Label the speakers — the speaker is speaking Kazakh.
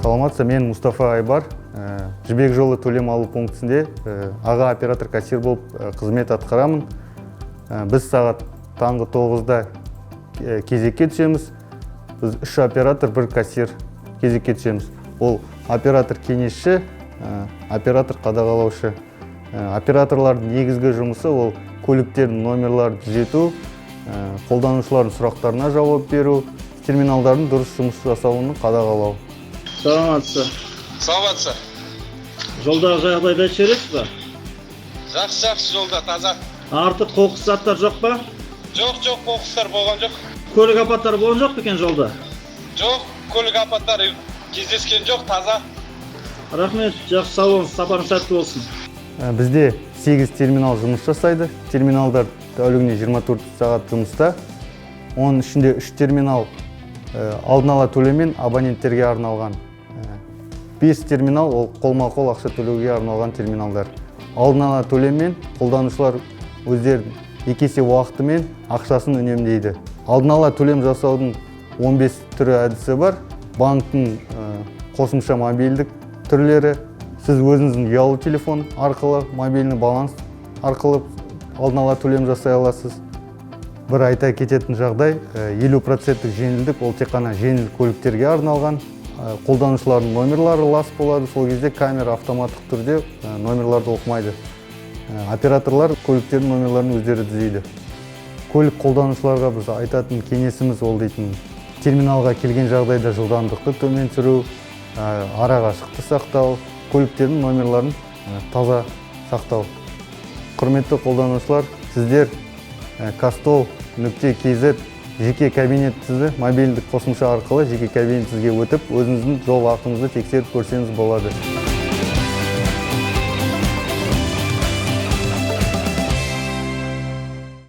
Speaker 1: Саламатсыздар, мен Мустафа Айбар. Жібек жолы төлем алу пунктісінде аға оператор кассир болып қызмет атқарамын. Біз сағат таңғы 9-да кезекке түсеміз. Біз 3 оператор, 1 кассир кезекке түсеміз. Ол оператор кеңесші, оператор қадағалаушы. Операторлардың негізгі жұмысы ол көліктердің номерларын түзету, қолданушылардың сұрақтарына жауап беру, терминалдардың дұрыс жұмыс жасауын қадағалау.
Speaker 2: Саламатсыз.
Speaker 3: Саламатсыз.
Speaker 2: Жолдағы жағдайды айтып бересіз ба?
Speaker 3: Жақсы жолда, таза.
Speaker 2: Артық қоқыс заттар жоқ па?
Speaker 3: Жоқ, қоқыстар болған жоқ.
Speaker 2: Көлік апаттары болған жоқ па екен жолда?
Speaker 3: Жоқ, көлік апаттары кездескен жоқ, таза.
Speaker 2: Рахмет, жақсы сау болыңыз, сапарыңыз сәтті болсын.
Speaker 1: Бізде 8 терминал жұмыс жасайды. Терминалдар тәулігіне 24 сағат жұмыста. Оның ішінде 3 терминал алдын ала төлеммен абоненттерге арналған. 5 терминал ол қолма-қол ақша төлеуге арналған терминалдар. Алдын ала төлеммен қолданушылар өздерінің 2 есе уақытымен ақшасын үнемдейді. Алдын ала төлем жасаудың 15 түрі әдісі бар. Банктың қосымша мобильдік түрлері. Сіз өзіңіздің ұялы телефон арқылы, мобильный баланс арқылы алдын ала төлем жасай аласыз. Бір айта кететін жағдай, 50% жеңілдік, ол тек қана жеңіл көліктерге арналған. Қолданушылардың номерлары лас болады, сол кезде камера автоматтық түрде номерларды оқымайды. Операторлар көліктердің номерларын өздері түзейді. Көлік қолданушыларға біз айтатын кеңесіміз ол дейтін терминалға келген жағдайда жылдамдықты төмен түсіру, арақашықтықты сақтау, көліктердің номерларын таза сақтау. Құрметті қолданушылар, сіздер Kastol.kz жеке кабинетіңізді мобильдік қосымша арқылы жеке кабинетіңізге өтіп, өзіңіздің жол ақыңызды тексеріп көрсеңіз болады.